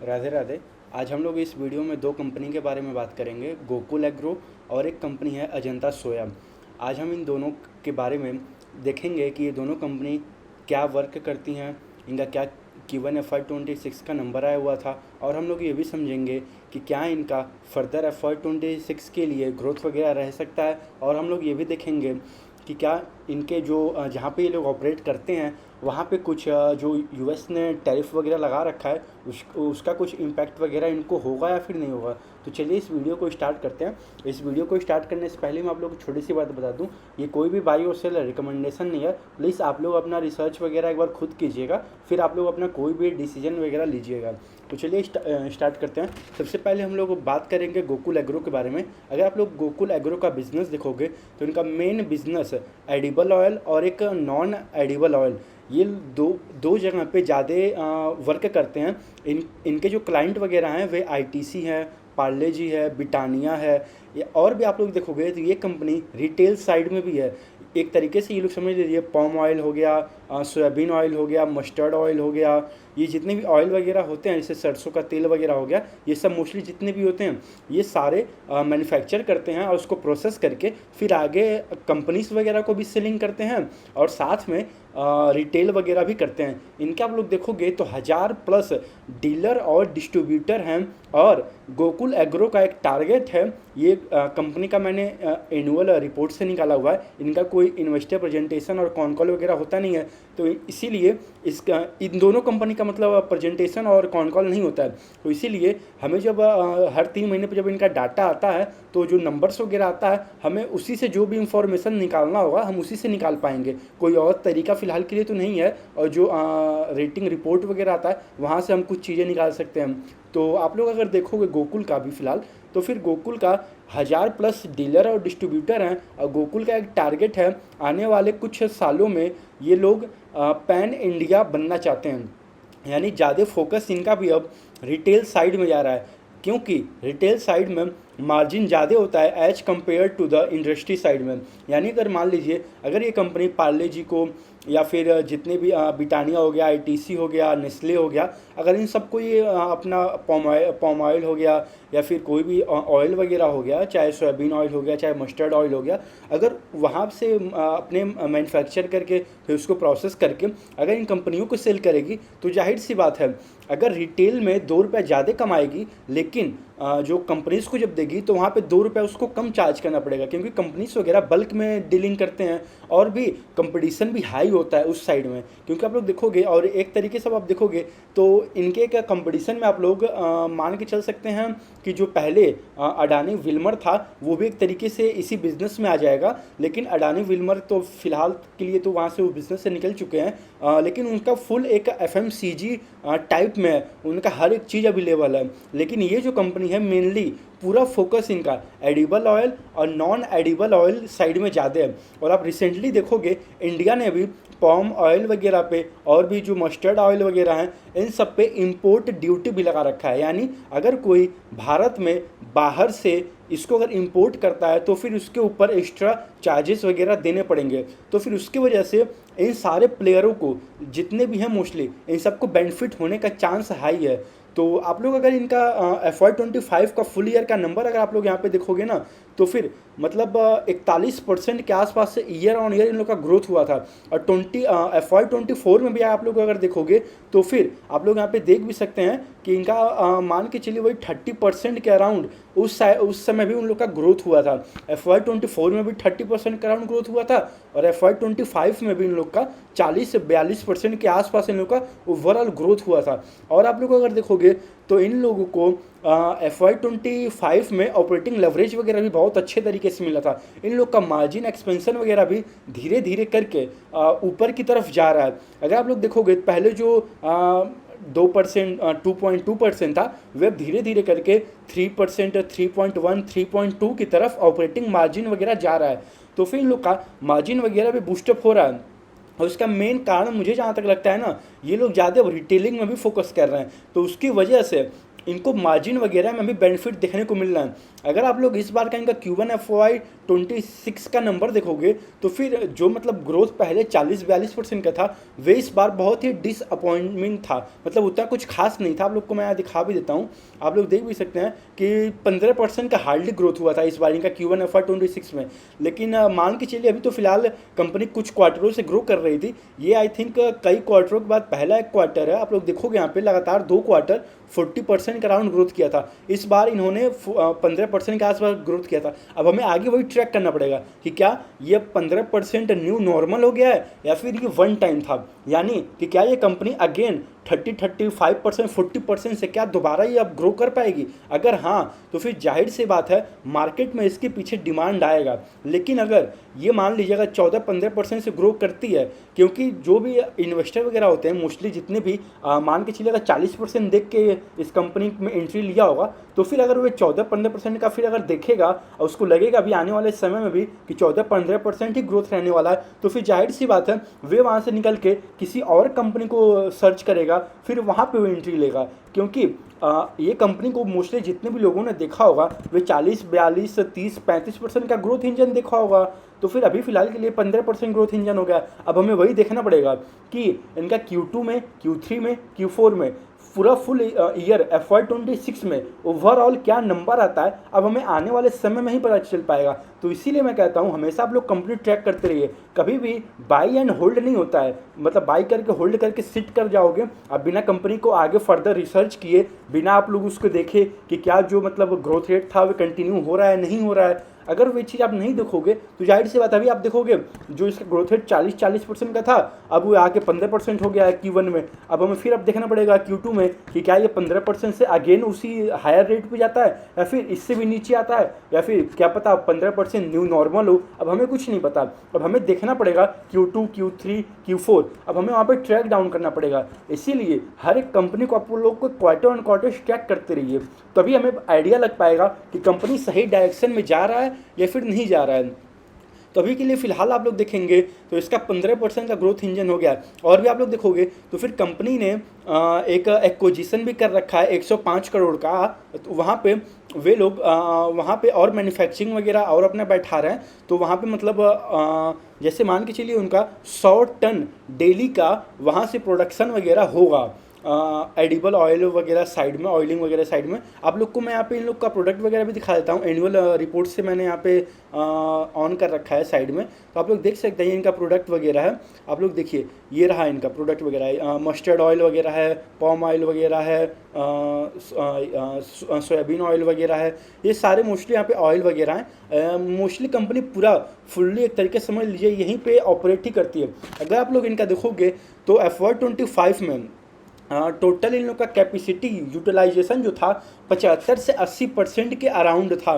राधे राधे। आज हम लोग इस वीडियो में दो कंपनी के बारे में बात करेंगे, गोकुल एग्रो और एक कंपनी है अजंता सोया। आज हम इन दोनों के बारे में देखेंगे कि ये दोनों कंपनी क्या वर्क करती हैं, इनका क्या Q1 FY26 का नंबर आया हुआ था, और हम लोग ये भी समझेंगे कि क्या इनका फर्दर FY26 के लिए ग्रोथ वगैरह रह सकता है। और हम लोग ये भी देखेंगे कि क्या इनके जो जहाँ पे ये लोग ऑपरेट करते हैं वहाँ पे कुछ जो यूएस ने टैरिफ वगैरह लगा रखा है उसका कुछ इम्पैक्ट वगैरह इनको होगा या फिर नहीं होगा। तो चलिए इस वीडियो को स्टार्ट करते हैं। इस वीडियो को स्टार्ट करने से पहले मैं आप लोग को छोटी सी बात बता दूं, ये कोई भी बाई और सेल रिकमेंडेशन नहीं है। प्लीज़ आप लोग अपना रिसर्च वगैरह एक बार खुद कीजिएगा, फिर आप लोग अपना कोई भी डिसीजन वगैरह लीजिएगा। तो चलिए स्टार्ट करते हैं। सबसे पहले हम लोग बात करेंगे गोकुल एग्रो के बारे में। अगर आप लोग गोकुल एग्रो का बिजनेस देखोगे तो इनका मेन बिजनेस एडिबल ऑयल और एक नॉन एडिबल ऑयल, ये दो दो जगह पे ज़्यादा वर्क करते हैं। इनके जो क्लाइंट वगैरह हैं वे आईटीसी हैं, पार्ले जी है, ब्रिटानिया है, और भी आप लोग देखोगे तो ये कंपनी रिटेल साइड में भी है। एक तरीके से ये लोग समझ लीजिए पॉम ऑयल हो गया, सोयाबीन ऑयल हो गया, मस्टर्ड ऑयल हो गया, ये जितने भी ऑयल वगैरह होते हैं, जैसे सरसों का तेल वगैरह हो गया, ये सब मोस्टली जितने भी होते हैं ये सारे मैन्युफैक्चर करते हैं और उसको प्रोसेस करके फिर आगे कंपनीज वगैरह को भी सेलिंग करते हैं और साथ में रिटेल वगैरह भी करते हैं। इनके आप लोग देखोगे तो 1000+ डीलर और डिस्ट्रीब्यूटर हैं। और गोकुल एग्रो का एक टारगेट है, ये कंपनी का मैंने एनुअल रिपोर्ट से निकाला हुआ है। इनका कोई इन्वेस्टर प्रेजेंटेशन और कॉन कॉल वगैरह होता नहीं है, तो इसीलिए इसका इन दोनों कंपनी का मतलब प्रेजेंटेशन और कॉन कॉल नहीं होता है। तो इसीलिए हमें जब हर 3 महीने पर जब इनका डाटा आता है तो जो नंबर्स वगैरह आता है हमें उसी से जो भी इंफॉर्मेशन निकालना होगा हम उसी से निकाल पाएंगे। कोई और तरीका फ़िलहाल के लिए तो नहीं है। और जो रेटिंग रिपोर्ट वगैरह आता है वहाँ से हम कुछ चीज़ें निकाल सकते हैं। तो आप लोग अगर देखोगे गोकुल का भी फ़िलहाल, तो फिर गोकुल का 1000+ डीलर और डिस्ट्रीब्यूटर हैं। और गोकुल का एक टारगेट है आने वाले कुछ सालों में ये लोग पैन इंडिया बनना चाहते हैं। यानी ज़्यादा फोकस इनका भी अब रिटेल साइड में जा रहा है, क्योंकि रिटेल साइड में मार्जिन ज़्यादा होता है as compare to the industry side में। यानी अगर मान लीजिए अगर ये कंपनी पार्ले जी को या फिर जितने भी ब्रिटानिया हो गया, आईटीसी हो गया, नेस्ले हो गया, अगर इन सबको ये अपना पॉम ऑयल हो गया या फिर कोई भी ऑयल वगैरह हो गया, चाहे सोयाबीन ऑयल हो गया, चाहे मस्टर्ड ऑयल हो गया, अगर वहाँ से अपने मैन्युफैक्चर करके फिर उसको प्रोसेस करके अगर इन कंपनियों को सेल करेगी तो जाहिर सी बात है अगर रिटेल में 2 रुपये ज़्यादा कमाएगी, लेकिन जो कंपनीज़ को जब देगी तो वहाँ पे 2 रुपये उसको कम चार्ज करना पड़ेगा, क्योंकि कंपनीज वगैरह बल्क में डीलिंग करते हैं और भी कंपटीशन भी हाई होता है उस साइड में। क्योंकि आप लोग देखोगे और एक तरीके से आप देखोगे तो इनके क्या कंपटीशन में आप लोग मान के चल सकते हैं कि जो पहले अडानी विल्मर था वो भी एक तरीके से इसी बिज़नेस में आ जाएगा। लेकिन अडानी विल्मर तो फ़िलहाल के लिए तो वहाँ से वो बिज़नेस से निकल चुके हैं, लेकिन उनका फुल एक FMCG टाइप में है, उनका हर एक चीज़ अवेलेबल है। लेकिन ये जो कंपनी है मेनली पूरा फोकस इनका एडिबल ऑयल और नॉन एडिबल ऑयल साइड में ज़्यादा है। और आप रिसेंटली देखोगे इंडिया ने भी पॉम ऑयल वगैरह पे और भी जो मस्टर्ड ऑयल वगैरह हैं इन सब पे इंपोर्ट ड्यूटी भी लगा रखा है। यानी अगर कोई भारत में बाहर से इसको अगर इंपोर्ट करता है तो फिर उसके ऊपर एक्स्ट्रा चार्जेस वगैरह देने पड़ेंगे। तो फिर उसकी वजह से इन सारे प्लेयरों को जितने भी हैं मोस्टली इन सबको बेनिफिट होने का चांस हाई है। तो आप लोग अगर इनका FY25 का फुल ईयर का नंबर अगर आप लोग यहाँ पे देखोगे ना तो फिर मतलब 41% के आसपास से ईयर ऑन ईयर इन लोग का ग्रोथ हुआ था। और FY24 में भी आप लोग अगर देखोगे तो फिर आप लोग यहाँ पे देख भी सकते हैं कि इनका मान के चलिए वही 30% के अराउंड उस समय भी उन लोग का ग्रोथ हुआ था। FY24 में भी 30% के अराउंड ग्रोथ हुआ था और FY25 में भी इन लोग का 40 से 42% के आसपास इन लोग का ओवरऑल ग्रोथ हुआ था। और आप लोग अगर देखोगे तो इन लोगों को FY25 में ऑपरेटिंग लेवरेज वगैरह भी बहुत अच्छे तरीके से मिला था। इन लोग का मार्जिन एक्सपेंशन वगैरह भी धीरे धीरे करके ऊपर की तरफ जा रहा है। अगर आप लोग देखोगे पहले जो 2% 2.2% था वह धीरे धीरे करके 3%, 3.1, 3.2 की तरफ ऑपरेटिंग मार्जिन वगैरह जा रहा है। तो फिर इन लोग का मार्जिन वगैरह भी बूस्टअप हो रहा है। और उसका मेन कारण मुझे जहाँ तक लगता है ना, ये लोग ज़्यादा रिटेलिंग में भी फोकस कर रहे हैं, तो उसकी वजह से इनको मार्जिन वगैरह में भी बेनिफिट देखने को मिल रहा है। अगर आप लोग इस बार का इनका Q1 FY26 का नंबर देखोगे तो फिर जो मतलब ग्रोथ पहले 40-42% का था, वे इस बार बहुत ही डिसअपॉइंटमेंट था, मतलब उतना कुछ खास नहीं था। आप लोग को मैं यहाँ दिखा भी देता हूँ, आप लोग देख भी सकते हैं कि 15% का हार्डली ग्रोथ हुआ था इस बार इनका Q1 FY26 में। लेकिन मान के चलिए अभी तो फिलहाल कंपनी कुछ क्वार्टरों से ग्रो कर रही थी, ये आई थिंक कई क्वार्टरों के बाद पहला एक क्वार्टर है। आप लोग देखोगे यहाँ पे लगातार 2 क्वार्टर 40% का राउंड ग्रोथ किया था। इस बार इन्होंने 15% के आसपास ग्रोथ किया था। अब हमें आगे वही ट्रैक करना पड़ेगा कि क्या ये 15% न्यू नॉर्मल हो गया है या फिर ये वन टाइम था, यानी कि क्या ये कंपनी अगेन 35%, 40% से क्या दोबारा ये अब ग्रो कर पाएगी। अगर हाँ तो फिर जाहिर सी बात है मार्केट में इसके पीछे डिमांड आएगा। लेकिन अगर ये मान लीजिएगा 14-15% से ग्रो करती है, क्योंकि जो भी इन्वेस्टर वगैरह होते हैं मोस्टली जितने भी मान के चलिए अगर 40% देख के इस कंपनी में एंट्री लिया होगा, तो फिर अगर वो 14-15% का फिर अगर देखेगा और उसको लगेगा अभी आने वाले समय में भी कि 14-15% ही ग्रोथ रहने वाला है, तो फिर जाहिर सी बात है वे वहाँ से निकल के किसी और कंपनी को सर्च करेगा, फिर वहाँ पे वो एंट्री लेगा। क्योंकि ये कंपनी को मोस्टली जितने भी लोगों ने देखा होगा वे 40-42, 30-35% का ग्रोथ इंजन देखा होगा, तो फिर अभी फिलहाल के लिए 15% ग्रोथ इंजन हो गया। अब हमें वही देखना पड़ेगा कि इनका Q2 में, Q3 में, Q4 में पूरा फुल ईयर FY26 में ओवरऑल क्या नंबर आता है, अब हमें आने वाले समय में ही पता चल पाएगा। तो इसीलिए मैं कहता हूँ हमेशा आप लोग कंपनी ट्रैक करते रहिए, कभी भी बाई एंड होल्ड नहीं होता है, मतलब बाई करके होल्ड करके सिट कर जाओगे अब बिना कंपनी को आगे फर्दर रिसर्च किए, बिना आप लोग उसको देखे कि क्या जो मतलब ग्रोथ रेट था वो कंटिन्यू हो रहा है नहीं हो रहा है। अगर वो चीज़ आप नहीं देखोगे तो जाहिर सी बात है अभी आप देखोगे जो इसका ग्रोथ रेट 40% का था, अब वो आके 15% हो गया है Q1 में। अब हमें फिर अब देखना पड़ेगा Q2 में कि क्या ये 15% से अगेन उसी हायर रेट पे जाता है या फिर इससे भी नीचे आता है, या फिर क्या पता 15% न्यू नॉर्मल हो। अब हमें कुछ नहीं पता, अब हमें देखना पड़ेगा Q2, Q3, Q4, अब हमें वहाँ पर ट्रैक डाउन करना पड़ेगा। इसीलिए हर एक कंपनी को आप लोग को क्वार्टर ऑन क्वार्टर ट्रैक करते रहिए, तभी हमें आइडिया लग पाएगा कि कंपनी सही डायरेक्शन में जा रहा है या फिर नहीं जा रहा है। तो अभी के लिए फिलहाल आप लोग देखेंगे तो इसका 15% का ग्रोथ इंजन हो गया। और भी आप लोग देखोगे तो फिर कंपनी ने एक एक्विजिशन भी कर रखा है 105 करोड़ का, तो वहाँ पे वे लोग वहाँ पे और मैन्युफैक्चरिंग वगैरह और अपना बैठा रहे हैं। तो वहाँ पे मतलब जैसे मान के चलिए उनका 100 टन डेली का वहाँ से प्रोडक्शन वगैरह होगा, एडिबल ऑयल वगैरह साइड में, ऑयलिंग वगैरह साइड में। आप लोग को मैं यहाँ पे इन लोग का प्रोडक्ट वगैरह भी दिखा देता हूँ, एनुअल रिपोर्ट से मैंने यहाँ पे ऑन कर रखा है साइड में, तो आप लोग देख सकते हैं इनका प्रोडक्ट वगैरह है। आप लोग देखिए ये रहा इनका प्रोडक्ट वगैरह है, मस्टर्ड ऑयल वगैरह है, पॉम ऑयल वगैरह है, सोयाबीन ऑयल वगैरह है, ये सारे मोस्टली यहाँ पे ऑयल वगैरह हैं। मोस्टली कंपनी पूरा फुल्ली एक तरीके से समझ लीजिए यहीं पे ऑपरेट ही करती है। अगर आप लोग इनका देखोगे तो FY25 में टोटल इन लोग का कैपेसिटी यूटिलाइजेशन जो था 75 से 80% के अराउंड था।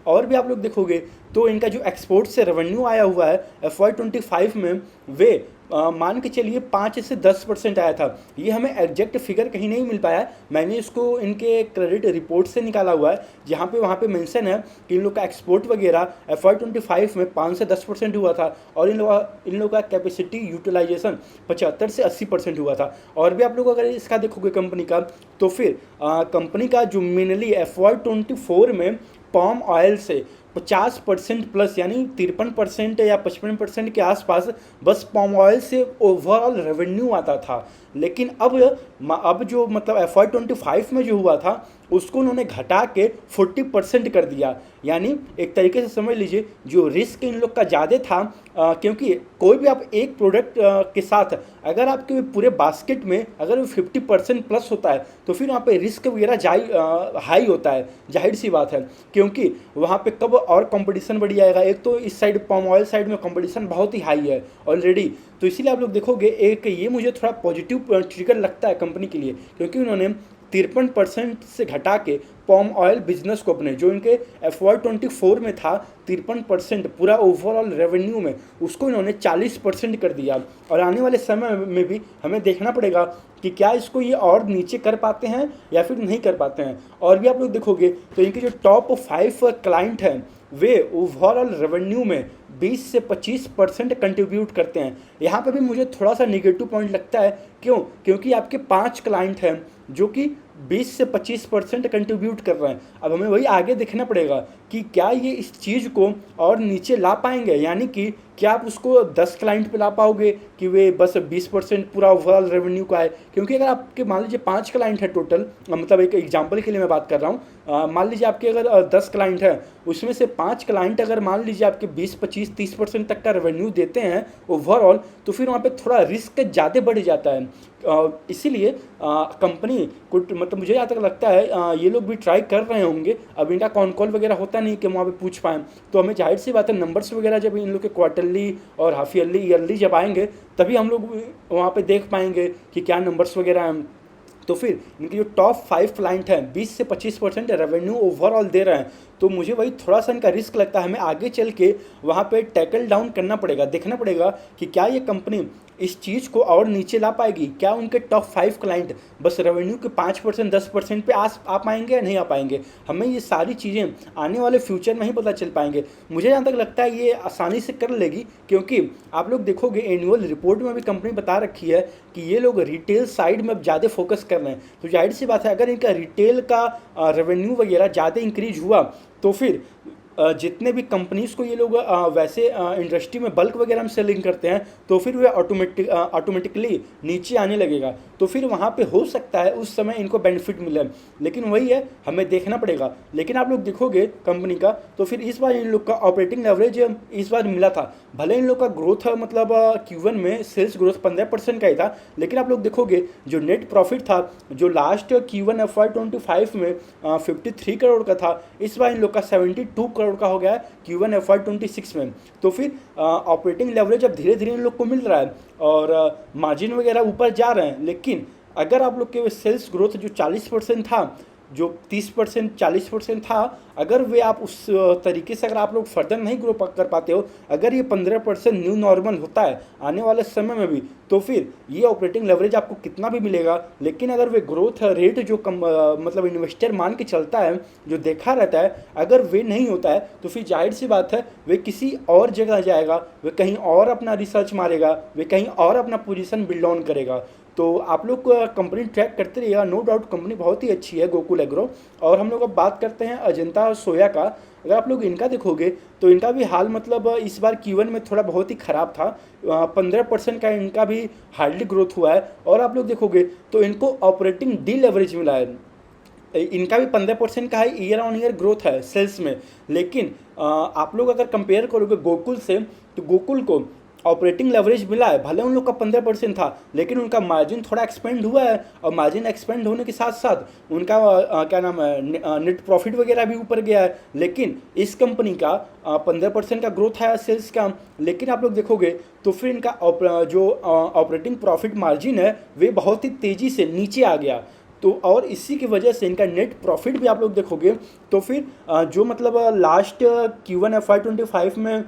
और भी आप लोग देखोगे तो इनका जो एक्सपोर्ट से रेवेन्यू आया हुआ है FY25 में वे मान के चलिए 5 से 10% आया था। ये हमें एग्जैक्ट फिगर कहीं नहीं मिल पाया, मैंने इसको इनके क्रेडिट रिपोर्ट से निकाला हुआ है, जहाँ पे वहाँ पे मेंशन है कि इन लोग का एक्सपोर्ट वगैरह FY25 में 5 से 10% हुआ था और इन लोग का कैपेसिटी यूटिलाइजेशन 75 से 80% हुआ था। और भी आप लोग अगर इसका देखोगे कंपनी का तो फिर कंपनी का जो मेनली FY24 में पॉम ऑयल से 50% प्लस यानी 53% या 55% के आसपास बस पॉम ऑयल से ओवरऑल रेवेन्यू आता था। लेकिन अब जो मतलब FY25 में जो हुआ था उसको उन्होंने घटा के 40% कर दिया, यानी एक तरीके से समझ लीजिए जो रिस्क इन लोग का ज़्यादा था, क्योंकि कोई भी आप एक प्रोडक्ट के साथ अगर आपके पूरे बास्केट में अगर वो 50% प्लस होता है तो फिर वहाँ पे रिस्क वगैरह हाई होता है, जाहिर सी बात है, क्योंकि वहाँ पे कब और कंपटीशन बढ़ जाएगा। एक तो इस साइड पॉम ऑयल साइड में कंपटीशन बहुत ही हाई है ऑलरेडी, तो इसीलिए आप लोग देखोगे एक ये मुझे थोड़ा पॉजिटिव ट्रिगर लगता है कंपनी के लिए, क्योंकि उन्होंने 53% से घटा के पॉम ऑयल बिजनेस को अपने जो इनके FY24 में था 53% पूरा ओवरऑल रेवेन्यू में उसको इन्होंने 40% कर दिया। और आने वाले समय में भी हमें देखना पड़ेगा कि क्या इसको ये और नीचे कर पाते हैं या फिर नहीं कर पाते हैं। और भी आप लोग देखोगे तो इनके जो टॉप 5 क्लाइंट हैं वे ओवरऑल रेवेन्यू में 20 से 25% कंट्रीब्यूट करते हैं। यहाँ पे भी मुझे थोड़ा सा निगेटिव पॉइंट लगता है। क्यों? क्योंकि आपके 5 क्लाइंट हैं जो कि 20 से 25% कंट्रीब्यूट कर रहे हैं। अब हमें वही आगे देखना पड़ेगा कि क्या ये इस चीज़ को और नीचे ला पाएंगे, यानी कि क्या आप उसको 10 क्लाइंट पे ला पाओगे कि वे बस 20% पूरा ओवरऑल रेवेन्यू का है। क्योंकि अगर आपके मान लीजिए 5 क्लाइंट है टोटल, मतलब एक एग्जांपल के लिए मैं बात कर रहा हूँ, मान लीजिए आपके अगर 10 क्लाइंट है, उसमें से 5 क्लाइंट अगर मान लीजिए आपके 20, 25, 30% तक का रेवेन्यू देते हैं ओवरऑल, तो फिर वहाँ पे थोड़ा रिस्क ज़्यादा बढ़ जाता है। इसीलिए कंपनी को मतलब मुझे यहाँ तक लगता है ये लोग भी ट्राई कर रहे होंगे। अब इनका कॉन कॉल वगैरह होता नहीं कि वहाँ पे पूछ पाएँ, तो हमें जाहिर सी बात है नंबर्स वगैरह जब इन लोग के क्वार्टरली और हाफ ईयरली ईयरली जब आएंगे तभी हम लोग वहाँ पे देख पाएंगे कि क्या नंबर्स वगैरह हैं। तो फिर इनके जो टॉप 5 क्लाइंट हैं 20 से 25% रेवेन्यू ओवरऑल दे रहे हैं, तो मुझे वही थोड़ा सा इनका रिस्क लगता है। हमें आगे चल के वहाँ पे टैकल डाउन करना पड़ेगा, देखना पड़ेगा कि क्या ये कंपनी इस चीज़ को और नीचे ला पाएगी। क्या उनके टॉप 5 क्लाइंट बस रेवेन्यू के 5% 10% पे आ पाएंगे या नहीं आ पाएंगे। हमें ये सारी चीज़ें आने वाले फ्यूचर में ही पता चल पाएंगे। मुझे जहाँ तक लगता है ये आसानी से कर लेगी, क्योंकि आप लोग देखोगे एनुअल रिपोर्ट में भी कंपनी बता रखी है कि ये लोग रिटेल साइड में अब ज़्यादा फोकस कर रहे हैं। तो जाहिर सी बात है अगर इनका रिटेल का रेवेन्यू वगैरह ज़्यादा इंक्रीज हुआ तो फिर जितने भी कंपनीज़ को ये लोग वैसे इंडस्ट्री में बल्क वगैरह में सेलिंग करते हैं, तो फिर वे ऑटोमेटिकली नीचे आने लगेगा। तो फिर वहाँ पे हो सकता है उस समय इनको बेनिफिट मिले, लेकिन वही है हमें देखना पड़ेगा। लेकिन आप लोग देखोगे कंपनी का, तो फिर इस बार इन लोग का ऑपरेटिंग लेवरेज इस बार मिला था। भले इन लोग का ग्रोथ मतलब Q1 में सेल्स ग्रोथ 15% का ही था, लेकिन आप लोग देखोगे जो नेट प्रॉफिट था जो लास्ट Q1 FY25 में 53 करोड़ का था, इस बार इन लोग का 72 करोड़ का हो गया है Q1 FY26 में। तो फिर ऑपरेटिंग लेवरेज अब धीरे धीरे इन लोग को मिल रहा है और मार्जिन वगैरह ऊपर जा रहे हैं। लेकिन अगर आप लोग के सेल्स ग्रोथ जो 40% था, जो 30% 40% था, अगर वे आप उस तरीके से अगर आप लोग फर्दर नहीं ग्रो कर पाते हो, अगर ये 15% न्यू नॉर्मल होता है आने वाले समय में भी, तो फिर ये ऑपरेटिंग लेवरेज आपको कितना भी मिलेगा। लेकिन अगर वे ग्रोथ रेट जो मतलब इन्वेस्टर मान के चलता है, जो देखा रहता है, अगर वे नहीं होता है तो फिर जाहिर सी बात है वे किसी और जगह जाएगा, वे कहीं और अपना रिसर्च मारेगा, वे कहीं और अपना पोजीशन बिल्ड ऑन करेगा। तो आप लोग कंपनी ट्रैक करते रहिएगा। नो डाउट कंपनी बहुत ही अच्छी है गोकुल एग्रो। और हम लोग अब बात करते हैं अजंता सोया का। अगर आप लोग इनका देखोगे तो इनका भी हाल मतलब इस बार Q1 में थोड़ा बहुत ही ख़राब था। 15% का इनका भी हार्डली ग्रोथ हुआ है। और आप लोग देखोगे तो इनको ऑपरेटिंग डी लेवरेज मिला है। इनका भी 15% का है, ईयर ऑन ईयर ग्रोथ है सेल्स में। लेकिन आप लोग अगर कंपेयर करोगे गोकुल से, तो गोकुल को ऑपरेटिंग लेवरेज मिला है, भले उन लोग का 15% था, लेकिन उनका मार्जिन थोड़ा एक्सपेंड हुआ है। और मार्जिन एक्सपेंड होने के साथ साथ उनका क्या नाम है नेट प्रॉफिट वगैरह भी ऊपर गया है। लेकिन इस कंपनी का 15% का ग्रोथ है सेल्स का, लेकिन आप लोग देखोगे तो फिर इनका जो ऑपरेटिंग प्रॉफिट मार्जिन है वे बहुत ही तेज़ी से नीचे आ गया। तो और इसी की वजह से इनका नेट प्रॉफिट भी आप लोग देखोगे तो फिर जो मतलब लास्ट Q1 FY25 में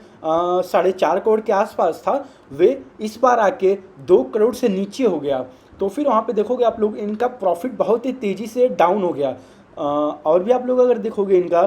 4.5 करोड़ के आसपास था, वे इस बार आके 2 करोड़ से नीचे हो गया। तो फिर वहाँ पे देखोगे आप लोग इनका प्रॉफिट बहुत ही तेज़ी से डाउन हो गया। और भी आप लोग अगर देखोगे इनका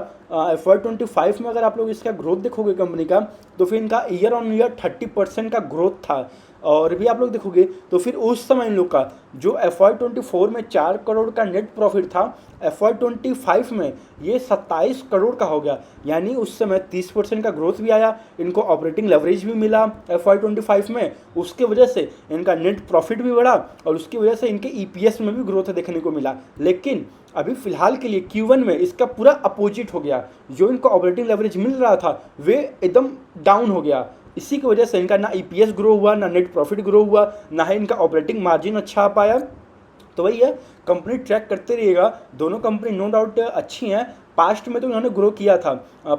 FY25 में अगर आप लोग इसका ग्रोथ देखोगे कंपनी का, तो फिर इनका ईयर ऑन ईयर 30% का ग्रोथ था। और भी आप लोग देखोगे तो फिर उस समय इन लोग का जो FY24 में 4 करोड़ का नेट प्रॉफिट था, FY25 में ये 27 करोड़ का हो गया। यानी उस समय 30% का ग्रोथ भी आया, इनको ऑपरेटिंग लेवरेज भी मिला FY25 में, उसके वजह से इनका नेट प्रॉफिट भी बढ़ा और उसकी वजह से इनके EPS में भी ग्रोथ देखने को मिला। लेकिन अभी फिलहाल के लिए Q1 में इसका पूरा अपोजिट हो गया। जो इनको ऑपरेटिंग लेवरेज मिल रहा था वे एकदम डाउन हो गया। इसी की वजह से इनका ना EPS ग्रो हुआ, ना नेट प्रॉफिट ग्रो हुआ, ना ही इनका ऑपरेटिंग मार्जिन अच्छा आ पाया। तो वही है, कंपनी ट्रैक करते रहिएगा। दोनों कंपनी नो डाउट अच्छी हैं। पास्ट में तो इन्होंने ग्रो किया था।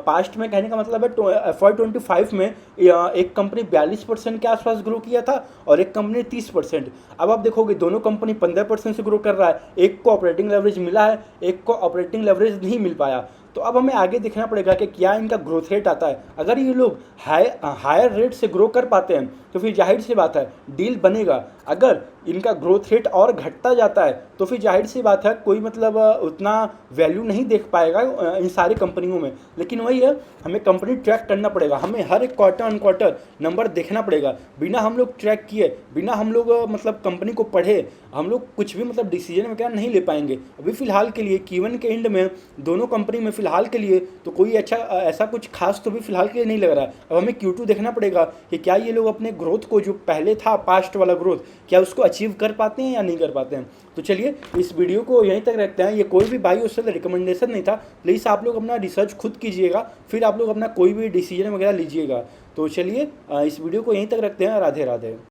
पास्ट में कहने का मतलब है FY25 में एक कंपनी 42% के आसपास ग्रो किया था और एक कंपनी 30%। अब आप देखोगे दोनों कंपनी 15% से ग्रो कर रहा है। एक को ऑपरेटिंग लेवरेज मिला है, एक को ऑपरेटिंग लेवरेज नहीं मिल पाया। तो अब हमें आगे देखना पड़ेगा कि क्या इनका ग्रोथ रेट आता है। अगर ये लोग हायर रेट से ग्रो कर पाते हैं तो फिर जाहिर सी बात है डील बनेगा। अगर इनका ग्रोथ रेट और घटता जाता है तो फिर जाहिर सी बात है कोई मतलब उतना वैल्यू नहीं देख पाएगा इन सारी कंपनियों में, लेकिन वही है हमें कंपनी ट्रैक करना पड़ेगा, हमें हर एक क्वार्टर ऑन क्वार्टर नंबर देखना पड़ेगा। बिना हम लोग ट्रैक किए, बिना हम लोग मतलब कंपनी को पढ़े हम लोग कुछ भी मतलब डिसीजन वगैरह नहीं ले पाएंगे। अभी फ़िलहाल के लिए Q1 के एंड में दोनों कंपनी में फ़िलहाल के लिए तो कोई अच्छा ऐसा कुछ खास तो भी फ़िलहाल के लिए नहीं लग रहा है। अब हमें Q2 देखना पड़ेगा कि क्या ये लोग अपने ग्रोथ को जो पहले था पास्ट वाला ग्रोथ, क्या उसको अचीव कर पाते हैं या नहीं कर पाते हैं। तो चलिए इस वीडियो को यहीं तक रखते हैं। ये कोई भी बाई और सेल रिकमेंडेशन नहीं था, प्लीज़ आप लोग अपना रिसर्च खुद कीजिएगा, फिर आप लोग अपना कोई भी डिसीजन वगैरह लीजिएगा। तो चलिए इस वीडियो को यहीं तक रखते हैं। राधे राधे।